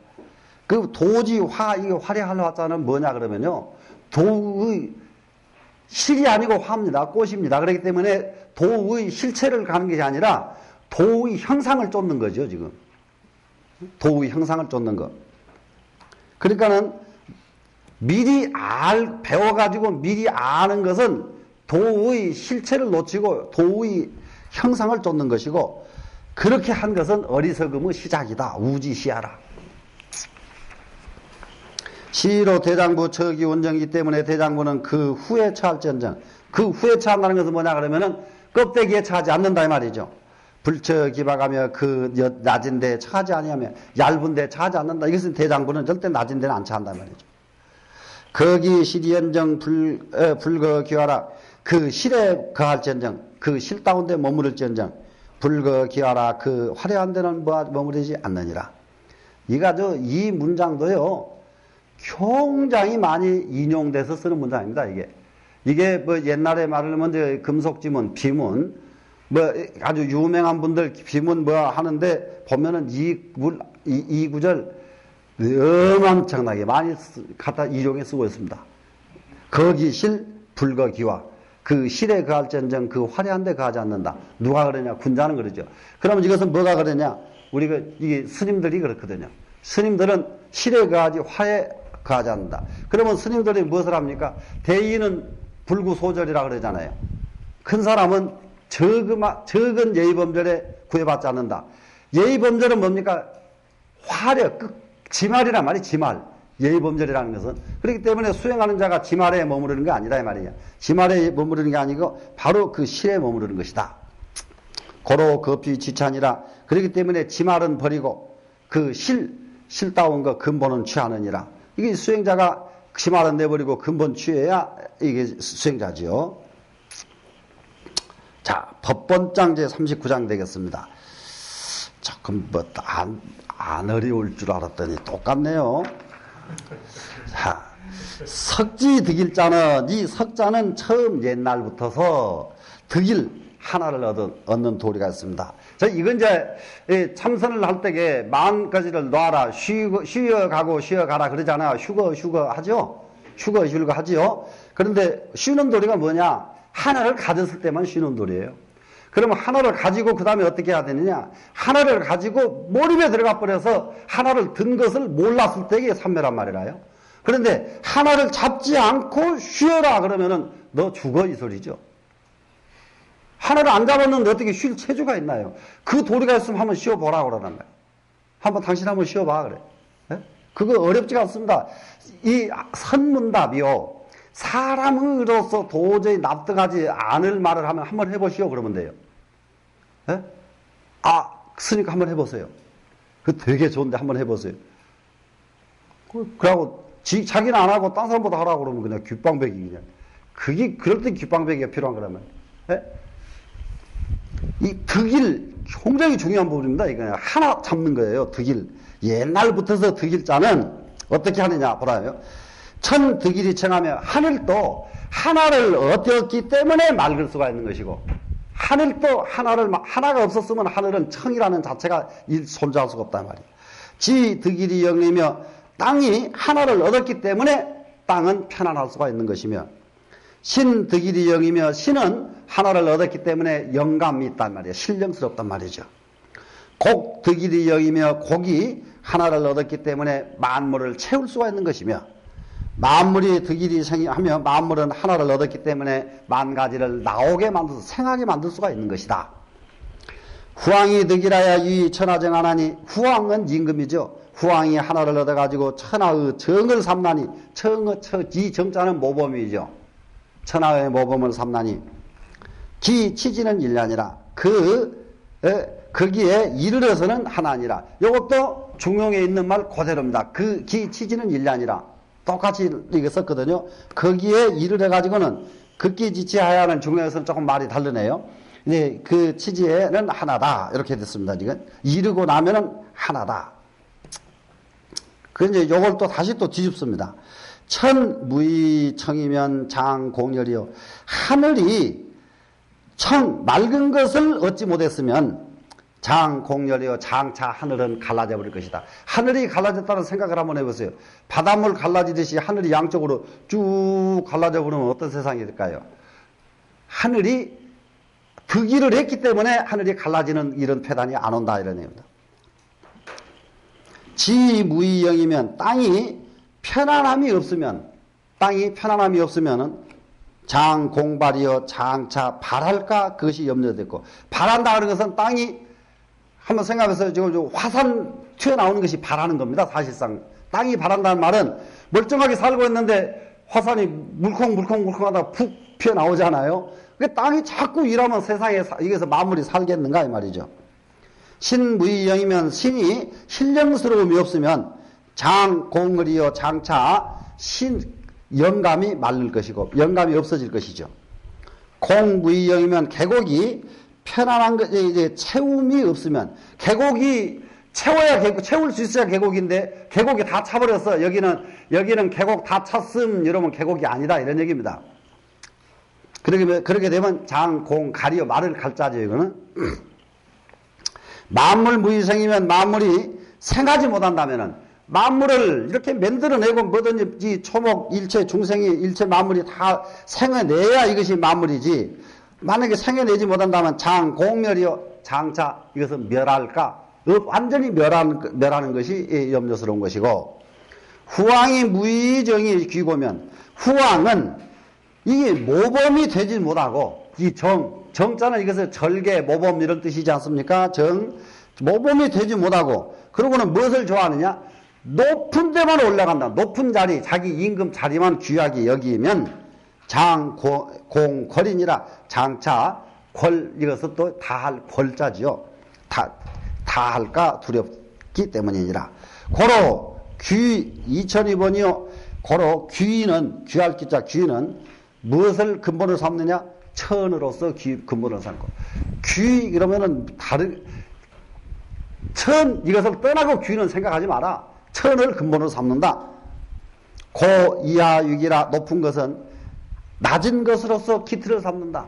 그 도지화, 이게 화려할 화자는 뭐냐 그러면요. 도의 실이 아니고 화입니다. 꽃입니다. 그렇기 때문에 도의 실체를 가는 것이 아니라 도의 형상을 쫓는 거죠, 지금. 도의 형상을 쫓는 것. 그러니까는 미리 배워가지고 미리 아는 것은 도의 실체를 놓치고 도의 형상을 쫓는 것이고, 그렇게 한 것은 어리석음의 시작이다. 우지시하라. 시로 대장부 처기 원정이기 때문에 대장부는 그 후에 처할지언정, 그 후에 처한다는 것은 뭐냐 그러면은 껍데기에 처하지 않는다 이 말이죠. 불처 기박하며 그 낮은 데에 처하지 아니하며 얇은 데에 처하지 않는다. 이것은 대장부는 절대 낮은 데는 안 처한다 이 말이죠. 거기 실이연정 불거기하라. 그 실에 거할지언정, 그 실다운 데 머무를지언정, 불거기하라. 그 화려한 데는 머무르지 않느니라. 이 문장도요, 굉장히 많이 인용돼서 쓰는 문장입니다, 이게 뭐 옛날에 말하면 금속지문, 비문, 뭐 아주 유명한 분들 비문 뭐 하는데 보면은 이 구절 어마어마하게 많이 갖다 인용해 쓰고 있습니다. 거기 실 불거기와 그 실에 거할지언정 그 화려한 데 거하지 않는다. 누가 그러냐? 군자는 그러죠. 그러면 이것은 뭐가 그러냐? 우리가 이게 스님들이 그렇거든요. 스님들은 실에 거하지 화에 거하지 않는다. 그러면 스님들이 무엇을 합니까? 대인은 불구소절이라 그러잖아요. 큰 사람은 적은 예의범절에 구애받지 않는다. 예의범절은 뭡니까? 화려, 지말이란 말이 지말. 예의범절이라는 것은. 그렇기 때문에 수행하는 자가 지말에 머무르는 게 아니라 이 말이야. 지말에 머무르는 게 아니고 바로 그 실에 머무르는 것이다. 고로 급히 지찬이라. 그렇기 때문에 지말은 버리고 그 실다운 거 근본은 취하느니라. 이게 수행자가 지말은 내버리고 근본 취해야 이게 수행자지요. 자, 법본장 제39장 되겠습니다. 조금 안 어려울 줄 알았더니 똑같네요. 자, 석지 득일자는, 이 석자는 처음 옛날부터서 득일 하나를 얻는 도리가 있습니다. 자, 이건 이제 참선을 할 때에 마음가지를 놔라, 쉬어가고 쉬어가라 그러잖아요. 휴거 하죠. 휴거 하지요. 그런데 쉬는 도리가 뭐냐? 하나를 가졌을 때만 쉬는 도리예요. 그러면 하나를 가지고 그 다음에 어떻게 해야 되느냐? 하나를 가지고 몰입에 들어가 버려서 하나를 든 것을 몰랐을 때 이게 삼매란 말이라요. 그런데 하나를 잡지 않고 쉬어라 그러면은 너 죽어 이 소리죠. 하나를 안 잡았는데 어떻게 쉴 체주가 있나요? 그 도리가 있으면 한번 쉬어보라 그러는 거예요. 당신 한번 쉬어봐 그래. 네? 그거 어렵지가 않습니다. 이 선문답이요. 사람으로서 도저히 납득하지 않을 말을 하면 한번 해보시오 그러면 돼요. 네? 그러니까 한번 해보세요. 그 되게 좋은데 한번 해보세요. 그러고 자기는 안 하고 딴 사람보다 하라고 그러면 그냥 귓방배기 그냥. 그게 그럴 때 귓방배기가 필요한 거라면. 네? 이 득일 굉장히 중요한 부분입니다. 이거 하나 잡는 거예요. 득일. 옛날부터서 득일자는 어떻게 하느냐 보라요. 천 득일이 청하며 하늘도 하나를 얻었기 때문에 맑을 수가 있는 것이고, 하늘도 하나가 없었으면 하늘은 청이라는 자체가 존재할 수가 없단 말이에요. 지 득일이 영리며 땅이 하나를 얻었기 때문에 땅은 편안할 수가 있는 것이며, 신 득일이 영이며 신은 하나를 얻었기 때문에 영감이 있단 말이에요. 신령스럽단 말이죠. 곡 득일이 영이며 곡이 하나를 얻었기 때문에 만물을 채울 수가 있는 것이며, 만물이 득일이 생하며 만물은 하나를 얻었기 때문에 만 가지를 나오게 만들어서 생하게 만들 수가 있는 것이다. 후왕이 득일하여 이 천하정하나니, 후왕은 임금이죠. 후왕이 하나를 얻어가지고 천하의 정을 삼나니, 이 정자는 모범이죠. 천하의 모범을 삼나니, 기 치지는 일냐니라. 거기에 이르러서는 하나니라. 이것도 중용에 있는 말 그대로입니다. 기 치지는 일냐니라. 똑같이 이거 썼거든요. 거기에 이르러 가지고는 극기지치하야는 중용에서는 조금 말이 다르네요. 이제 그 취지에는 하나다. 이렇게 됐습니다. 지금. 이르고 나면은 하나다. 그 이제 요걸 또 다시 또 뒤집습니다. 천무의청이면 장공열이요. 하늘이 맑은 것을 얻지 못했으면 장공열이요. 장차 하늘은 갈라져 버릴 것이다. 하늘이 갈라졌다는 생각을 한번 해보세요. 바닷물 갈라지듯이 하늘이 양쪽으로 쭉 갈라져 버리면 어떤 세상이 될까요? 하늘이 득일을 했기 때문에 하늘이 갈라지는 이런 패단이 안 온다 이런 얘기입니다. 지무의영이면 땅이 편안함이 없으면 장공발이여 장차 발할까 그것이 염려됐고, 발한다 하는 것은 땅이 한번 생각해서 지금 화산 튀어나오는 것이 발하는 겁니다. 사실상 땅이 발한다는 말은 멀쩡하게 살고 있는데 화산이 물컹물컹하다 푹 튀어나오잖아요. 그 땅이 자꾸 일하면 세상에 여기서 만물이 살겠는가 이 말이죠. 신무의영이면 신이 신령스러움이 없으면 장공을이여 장차 영감이 마를 것이고 영감이 없어질 것이죠. 공무의영이면 계곡이 편안한 것, 이제 채움이 없으면, 계곡이 채울 수 있어야 계곡인데 계곡이 다 차버렸어. 여기는 계곡 다 찼음 이러면 계곡이 아니다 이런 얘기입니다. 그렇게 되면 장공 가리어 말을 갈자죠. 이거는 만물 무의생이면 만물이 생하지 못한다면은, 만물을 이렇게 만들어내고 뭐든지 초목 일체 중생이 일체 만물이 다 생해내야 이것이 만물이지, 만약에 생해내지 못한다면 장공멸이요 장차 이것은 멸할까, 완전히 멸하는 것이 염려스러운 것이고, 후왕이 무의정이 귀고면, 후왕은 이게 모범이 되지 못하고, 이 정자는 이것을 절개, 모범 이런 뜻이지 않습니까? 모범이 되지 못하고, 그러고는 무엇을 좋아하느냐? 높은 데만 올라간다. 높은 자리, 자기 임금 자리만 귀하게 여기면 장공걸이니라. 장차 이것은 또 다할 권자지요. 다할까 두렵기 때문이니라. 고로 귀 2002번이요. 고로 귀할 기자 귀는 무엇을 근본으로 삼느냐? 천으로서 근본으로 삼고, 귀 이러면은 이것을 떠나고 귀는 생각하지 마라. 천을 근본으로 삼는다. 고 이하 육이라. 높은 것은 낮은 것으로서 기틀을 삼는다.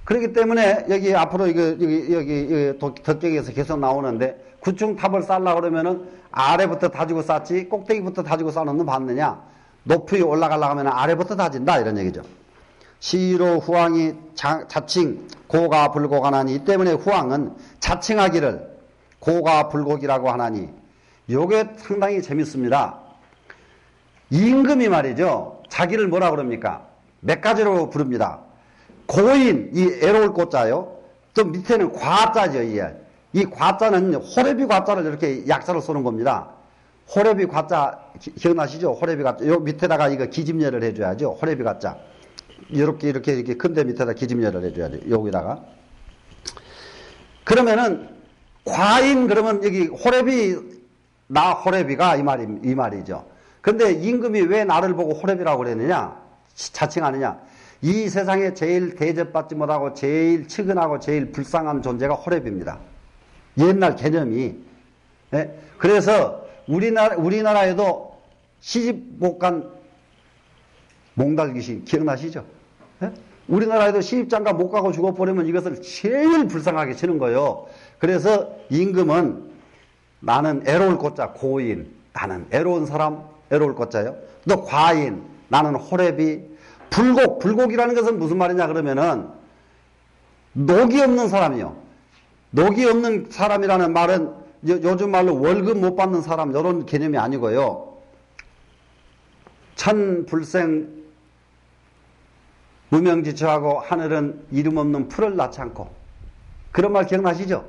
그렇기 때문에 여기 앞으로 여기 덕경에서 계속 나오는데, 구층탑을 쌓으려고 그러면은 아래부터 다지고 쌓지 꼭대기부터 다지고 쌓는 봤느냐? 높이 올라가려고 하면 아래부터 다진다 이런 얘기죠. 시로 후왕이 자칭 고가 불고가 나니, 이 때문에 후왕은 자칭하기를 고가 불고기라고 하나니, 요게 상당히 재밌습니다. 임금이 말이죠, 자기를 뭐라 그럽니까? 몇 가지로 부릅니다. 고인, 이 애로울 고자요. 또 밑에는 과자죠. 이 과자는 호래비 과자를 이렇게 약자로 쓰는 겁니다. 호래비 과자 기억나시죠? 호래비 과자. 요 밑에다가 이거 기집렬을 해줘야죠. 호래비 과자. 이렇게 큰데 밑에다 기집렬을 해줘야죠. 여기다가. 그러면은 과인, 그러면 여기 호래비가 이 말이죠. 근데 임금이 왜 나를 보고 호래비라고 그랬느냐? 자칭하느냐? 이 세상에 제일 대접받지 못하고 제일 측은하고 제일 불쌍한 존재가 호래비입니다. 옛날 개념이. 예? 그래서 우리나라에도 시집 못 간 몽달귀신 기억나시죠? 예? 우리나라에도 시집장가 못 가고 죽어버리면 이것을 제일 불쌍하게 치는 거예요. 그래서 임금은 나는 애로울 꽃자 고인, 나는 애로운 사람, 애로울 꽃자요. 또 과인, 나는 호래비. 불곡이라는 것은 무슨 말이냐 그러면은 녹이 없는 사람이요. 녹이 없는 사람이라는 말은 요즘 말로 월급 못 받는 사람 이런 개념이 아니고요. 천불생 무명지처하고 하늘은 이름 없는 풀을 낳지 않고, 그런 말 기억나시죠?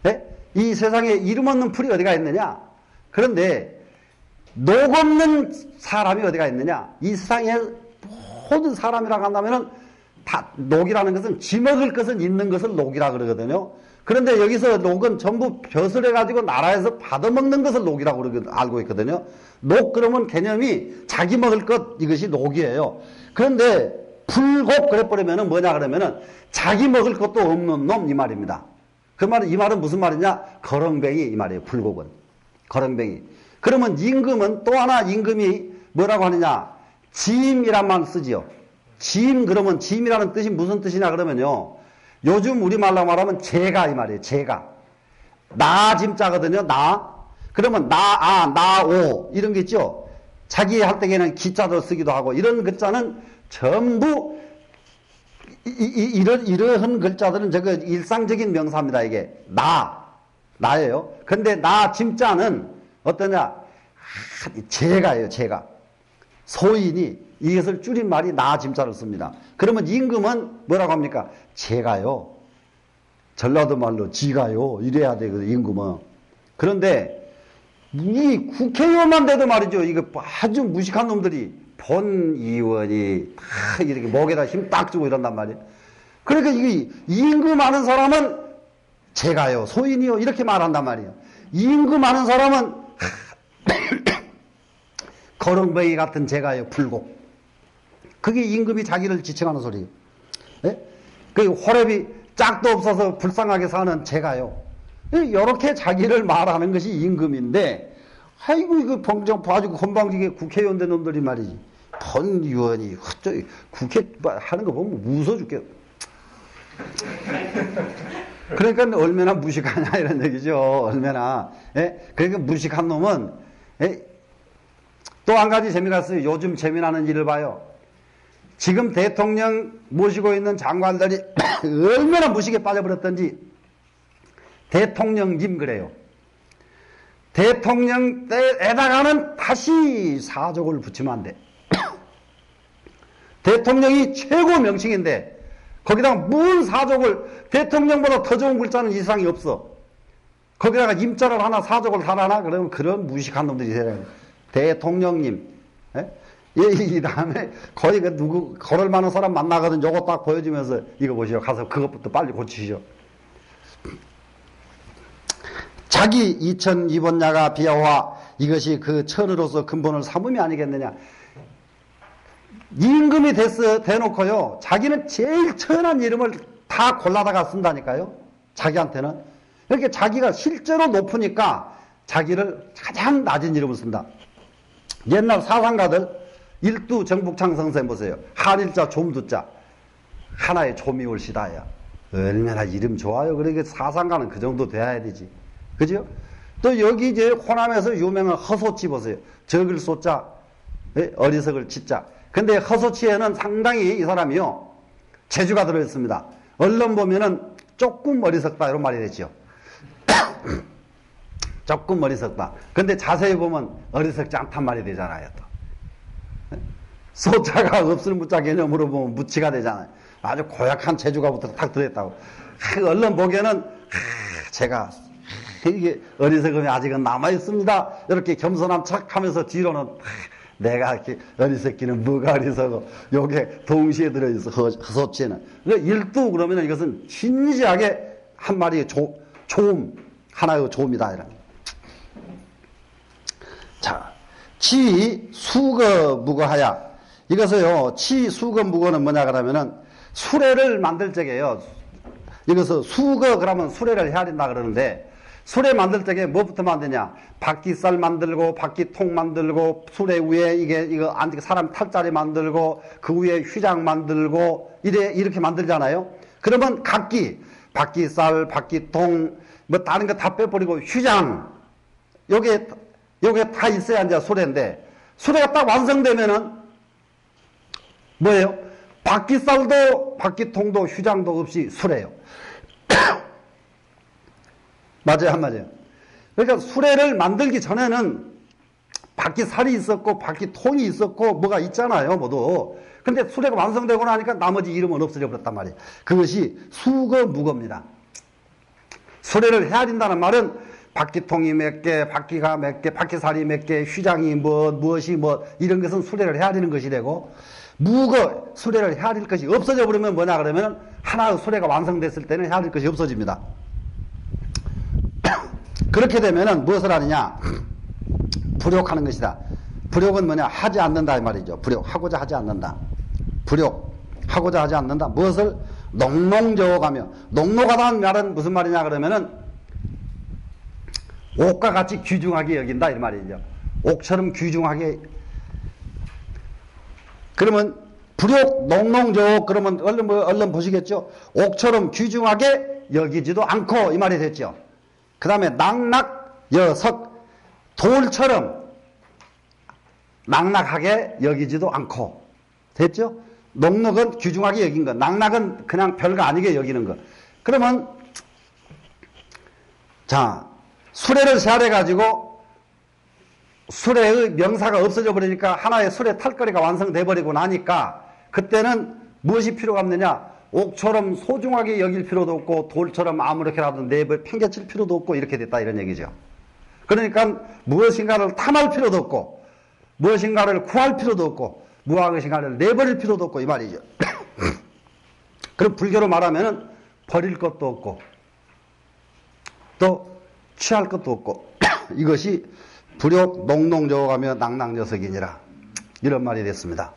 네? 이 세상에 이름 없는 풀이 어디가 있느냐? 그런데 녹 없는 사람이 어디가 있느냐? 이 세상에 모든 사람이라고 한다면은 다 녹이라는 것은 쥐먹을 것은 있는 것을 녹이라 그러거든요. 그런데 여기서 녹은 전부 벼슬 해가지고 나라에서 받아먹는 것을 녹이라고 알고 있거든요. 녹 그러면 개념이 자기 먹을 것, 이것이 녹이에요. 그런데 불곡 그래버리면은 뭐냐 그러면은 자기 먹을 것도 없는 놈 이 말입니다. 그 말은 이 말은 무슨 말이냐? 거렁뱅이 이 말이에요. 불곡은 거렁뱅이. 그러면 임금은 또 하나 임금이 뭐라고 하느냐? 짐이란 말 쓰지요. 짐 그러면 짐이라는 뜻이 무슨 뜻이냐 그러면요. 요즘 우리말로 말하면 제가 이 말이에요. 제가. 나 짐자거든요. 나. 그러면 나오 이런 게 있죠. 자기 할 때에는 기자도 쓰기도 하고 이런 글자는 전부 이러한 글자들은 저거 일상적인 명사입니다. 이게 나예요. 근데 나 짐자는 어떠냐? 제가예요. 제가. 소인이 이것을 줄인 말이 나 짐자를 씁니다. 그러면 임금은 뭐라고 합니까? 제가요. 전라도 말로 지가요. 이래야 되거든 임금은. 그런데 이 국회의원만 돼도 말이죠. 이거 아주 무식한 놈들이 본 의원이 다 이렇게 목에다 힘 딱 주고 이런단 말이에요. 그러니까 이 임금 아는 사람은 제가요. 소인이요. 이렇게 말한단 말이에요. 임금 아는 사람은 거렁뱅이 같은 제가요. 불곡. 그게 임금이 자기를 지칭하는 소리예요. 예? 그 호랩이 짝도 없어서 불쌍하게 사는 제가요. 이렇게 자기를 말하는 것이 임금인데, 아이고, 이거 봉정 봐주고 건방지게 국회의원 된 놈들이 말이지. 본 의원이, 헛저기, 국회 하는 거 보면 무서워 죽겠어. 그러니까 얼마나 무식하냐, 이런 얘기죠. 얼마나. 예? 그러니까 무식한 놈은, 예? 또 한 가지 재미가 있어요. 요즘 재미나는 일을 봐요. 지금 대통령 모시고 있는 장관들이 얼마나 무식에 빠져버렸던지 대통령님 그래요. 대통령 때에다가는 다시 사족을 붙이면 안 돼. 대통령이 최고 명칭인데 거기다가 뭔 사족을 대통령보다 더 좋은 글자는 이상이 없어. 거기다가 임자를 하나 사족을 하나 그러면 그런 무식한 놈들이 있어요. 대통령님. 예? 이 다음에 거의 그 누구 걸을 만한 사람 만나거든. 요거 딱 보여주면서 이거 보시오. 가서 그것부터 빨리 고치시오. 자기 2002번야가 비하와 이것이 그 천으로서 근본을 삼음이 아니겠느냐. 임금이 대놓고요. 자기는 제일 천한 이름을 다 골라다가 쓴다니까요. 자기한테는. 이렇게 자기가 실제로 높으니까 자기를 가장 낮은 이름을 쓴다. 옛날 사상가들 일두 정북창 선생 보세요. 한일자 좀두자 하나의 좀이 올시다야. 얼마나 이름 좋아요. 그러니까 사상가는 그 정도 돼야 되지. 그죠? 또 여기 이제 호남에서 유명한 허소치 보세요. 적을 소자, 어리석을 치자. 근데 허소치에는 상당히 이 사람이요. 재주가 들어있습니다. 언론 보면은 조금 어리석다 이런 말이 되죠. 조금 어리석다. 근데 자세히 보면 어리석지 않단 말이 되잖아요. 또. 소자가 없을 무자 개념으로 보면 무치가 되잖아요. 아주 고약한 재주가 딱 들어있다고. 언론 보기에는 제가 이게 어리석음이 아직은 남아있습니다. 이렇게 겸손한 척 하면서 뒤로는 내가 이렇게 어리석기는 뭐가 어리석어. 요게 동시에 들어있어. 허소치에는. 일두 그러면 이것은 진지하게 한 마리의 조음, 하나의 조음이다. 이런. 자, 치, 수거, 무거하야. 이것을요, 치, 수거, 무거는 뭐냐 그러면은 수레를 만들 적에요. 이것을 수거 그러면 수레를 해야 된다 그러는데 수레 만들 적에 뭐부터 만드냐? 바퀴살 만들고 바퀴통 만들고 수레 위에 이거 사람 탈 자리 만들고 그 위에 휘장 만들고 이렇게 만들잖아요. 그러면 각기 바퀴살, 바퀴통 뭐 다른 거 다 빼버리고 휘장 요게 다 있어야 이제 수레인데 수레가 딱 완성되면은 뭐예요? 바퀴살도 바퀴통도 휘장도 없이 수레예요. 맞아요, 안 맞아요? 그러니까 수레를 만들기 전에는 바퀴살이 있었고 바퀴통이 있었고 뭐가 있잖아요, 모두. 근데 수레가 완성되고 나니까 나머지 이름은 없어져 버렸단 말이에요. 그것이 수거 무거입니다. 수레를 해야 된다는 말은 바퀴통이 몇 개, 바퀴가 몇 개, 바퀴살이 몇 개, 휘장이 무엇이 이런 것은 수레를 해야 되는 것이 되고 무거 수레를 해야 될 것이 없어져 버리면 뭐냐 그러면 하나의 수레가 완성됐을 때는 해야 될 것이 없어집니다. 그렇게 되면은 무엇을 하느냐? 불욕하는 것이다. 불욕은 뭐냐? 하지 않는다 이 말이죠. 불욕 하고자 하지 않는다. 불욕. 하고자 하지 않는다. 무엇을? 농농저옥하며. 농농하다는 말은 무슨 말이냐 그러면은 옥과 같이 귀중하게 여긴다 이 말이죠. 옥처럼 귀중하게. 그러면 불욕 농농저옥 그러면 얼른 보시겠죠. 옥처럼 귀중하게 여기지도 않고 이 말이 됐죠. 그 다음에 낙낙여석 돌처럼 낙낙하게 여기지도 않고 됐죠. 농락은 귀중하게 여긴 것, 낙낙은 그냥 별거 아니게 여기는 것. 그러면 자 수레를 세알해 가지고 수레의 명사가 없어져 버리니까 하나의 수레 탈거리가 완성돼 버리고 나니까 그때는 무엇이 필요가 없느냐? 옥처럼 소중하게 여길 필요도 없고 돌처럼 아무렇게라도 내버 팽개칠 필요도 없고 이렇게 됐다 이런 얘기죠. 그러니까 무엇인가를 탐할 필요도 없고 무엇인가를 구할 필요도 없고 무엇인가를 내버릴 필요도 없고 이 말이죠. 그럼 불교로 말하면은 버릴 것도 없고 또 취할 것도 없고 이것이 불욕 농농저옥하며 낙낙여석이니라 이런 말이 됐습니다.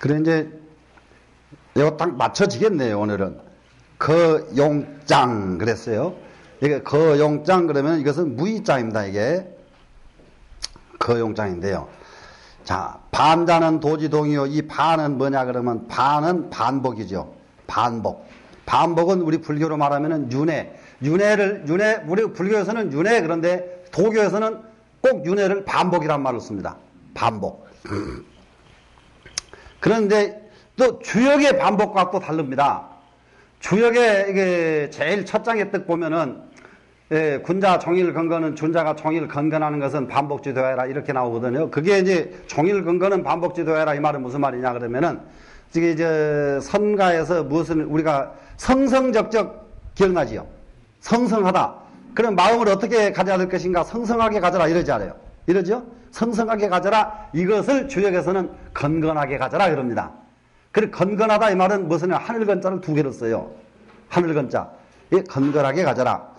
그래 이제 이거 딱 맞춰지겠네요. 오늘은 거용장 그랬어요. 이게 거용장 그러면 이것은 무의자입니다. 이게 거용장인데요. 자, 반자는 도지동이요. 이 반은 뭐냐 그러면 반은 반복이죠. 반복. 반복은 우리 불교로 말하면은 윤회. 윤회 우리 불교에서는 윤회 그런데 도교에서는 꼭 윤회를 반복이란 말을 씁니다. 반복. 그런데 또 주역의 반복과 또 다릅니다. 주역의 이게 제일 첫 장의 뜻 보면은 군자 종일 건건은 준자가 종일 건건하는 것은 반복지도해라 이렇게 나오거든요. 그게 이제 종일 건건은 반복지도해라 이 말은 무슨 말이냐 그러면은 이게 이제 선가에서 무엇은 우리가 성성적적 기억나지요. 성성하다. 그럼 마음을 어떻게 가져야 될 것인가? 성성하게 가져라 이러지 않아요. 이러죠? 성성하게 가져라. 이것을 주역에서는 건건하게 가져라 이럽니다. 그리고 건건하다 이 말은 무슨 하늘건자를 두 개로 써요. 하늘건자. 이 건건하게 가져라.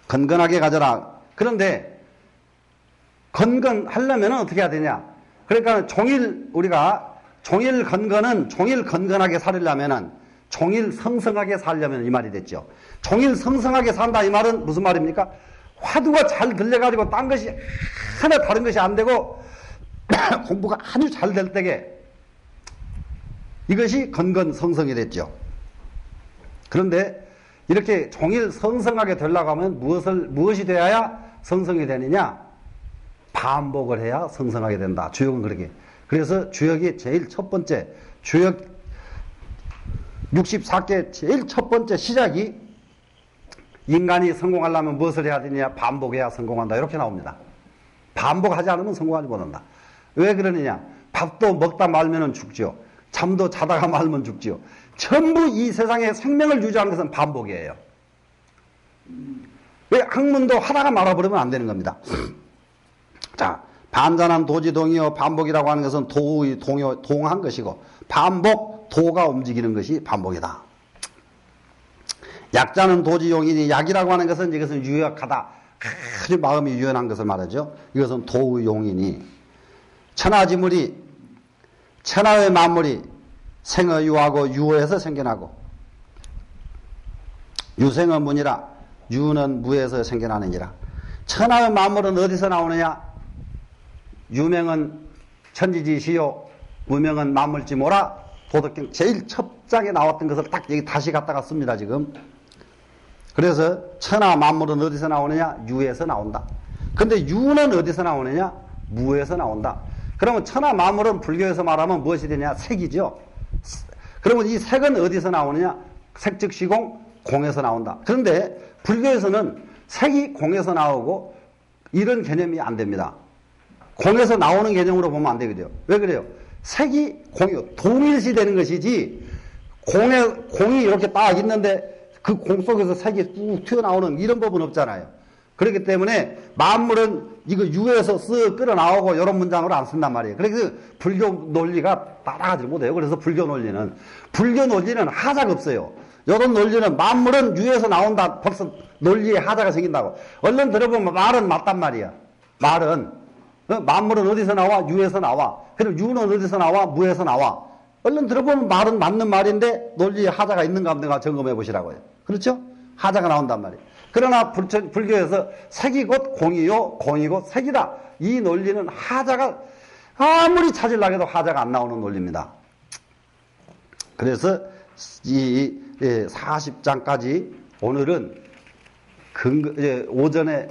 건건하게 가져라. 그런데 건건하려면 어떻게 해야 되냐? 그러니까 우리가 종일 건건하게 살려면은 종일 성성하게 살려면 이 말이 됐죠. 종일 성성하게 산다 이 말은 무슨 말입니까? 화두가 잘 들려가지고 딴 것이 하나 다른 것이 안 되고 공부가 아주 잘 될 때게 이것이 건건성성이 됐죠. 그런데 이렇게 종일 성성하게 되려고 하면 무엇이 되어야 성성이 되느냐? 반복을 해야 성성하게 된다. 주역은 그렇게. 그래서 주역이 제일 첫 번째, 주역 64개 제일 첫 번째 시작이 인간이 성공하려면 무엇을 해야 되느냐? 반복해야 성공한다. 이렇게 나옵니다. 반복하지 않으면 성공하지 못한다. 왜 그러느냐? 밥도 먹다 말면 죽죠. 잠도 자다가 말면 죽죠. 전부 이 세상에 생명을 유지하는 것은 반복이에요. 왜 학문도 하다가 말아버리면 안 되는 겁니다. 자, 반전한 도지동이요. 반복이라고 하는 것은 도의 동한 것이고 반복, 도가 움직이는 것이 반복이다. 약자는 도지용이니 약이라고 하는 것은 이것은 유약하다. 아주 마음이 유연한 것을 말하죠. 이것은 도의 용이니 천하지물이 천하의 만물이 생어 유하고 유어에서 생겨나고 유생어 문이라 유는 무에서 생겨나느니라. 천하의 만물은 어디서 나오느냐? 유명은 천지지시요 무명은 만물지 모라. 도덕경 제일 첫 장에 나왔던 것을 딱 여기 다시 갖다가 씁니다 지금. 그래서 천하 만물은 어디서 나오느냐? 유에서 나온다. 근데 유는 어디서 나오느냐? 무에서 나온다. 그러면 천하 만물은 불교에서 말하면 무엇이 되냐? 색이죠. 그러면 이 색은 어디서 나오느냐? 색즉 시공, 공에서 나온다. 그런데 불교에서는 색이 공에서 나오고 이런 개념이 안 됩니다. 공에서 나오는 개념으로 보면 안 되거든요. 왜 그래요? 색이 공이 동일시 되는 것이지 공이 이렇게 딱 있는데 그 공 속에서 색이 쭉 튀어나오는 이런 법은 없잖아요. 그렇기 때문에 만물은 이거 유에서 쓱 끌어나오고 이런 문장으로 안 쓴단 말이에요. 그래서 불교 논리가 따라가지 못해요. 그래서 불교 논리는 하자가 없어요. 이런 논리는 만물은 유에서 나온다. 벌써 논리에 하자가 생긴다고. 얼른 들어보면 말은 맞단 말이야. 말은 만물은 어디서 나와? 유에서 나와. 그럼 유는 어디서 나와? 무에서 나와. 얼른 들어보면 말은 맞는 말인데 논리에 하자가 있는가 없는가 점검해 보시라고요. 그렇죠? 하자가 나온단 말이에요. 그러나 불교에서 색이 곧 공이요, 공이 곧 색이다. 이 논리는 하자가 아무리 찾으려고 해도 하자가 안 나오는 논리입니다. 그래서 이 40장까지 오늘은 오전에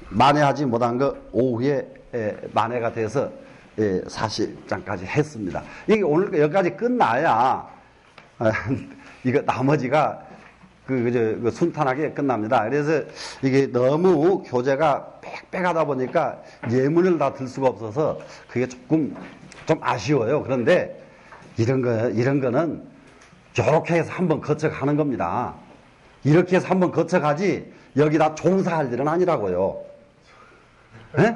만회하지 못한 거 오후에 만회가 돼서 40장까지 했습니다. 이게 오늘 여기까지 끝나야 이거 나머지가 순탄하게 끝납니다. 그래서 이게 너무 교재가 빽빽하다 보니까 예문을 다 들 수가 없어서 그게 조금 좀 아쉬워요. 그런데 이런 거는 이렇게 해서 한번 거쳐가는 겁니다. 이렇게 해서 한번 거쳐가지 여기다 종사할 일은 아니라고요. 네?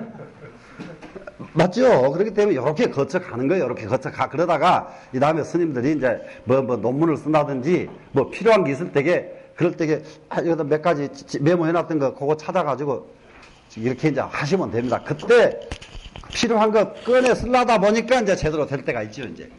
맞죠? 그렇기 때문에 이렇게 거쳐가는 거예요. 이렇게 거쳐가. 그러다가 이 다음에 스님들이 이제 뭐 논문을 쓴다든지 뭐 필요한 게 있을 때게 그럴 때게 여기다 몇 가지 메모해놨던 거 그거 찾아가지고 이렇게 이제 하시면 됩니다. 그때 필요한 거 꺼내 쓰려다 보니까 이제 제대로 될 때가 있죠, 이제.